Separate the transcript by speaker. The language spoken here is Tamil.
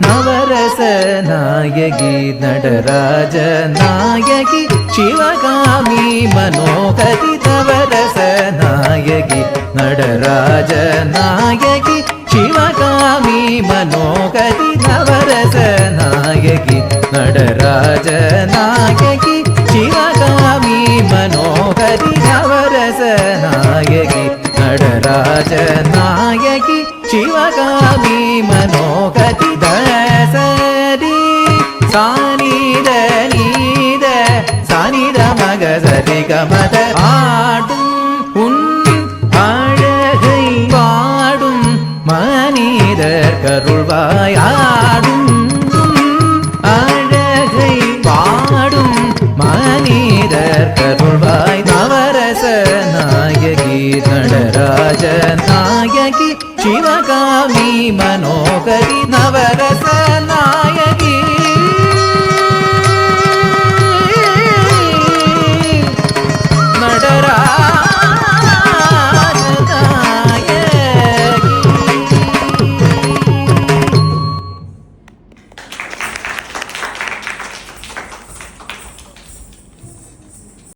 Speaker 1: நவரச நாயகி நடராஜ நாயகி சிவகாமி மனோகரி நவரச நாயகி நடராஜ நாயகி சிவகாமி மனோகரி நவரச நாயகி நடராஜ நாயகி சிவகாமி மனோகரி நவரச நாயகி நடராஜ நாயகி சிவகாமி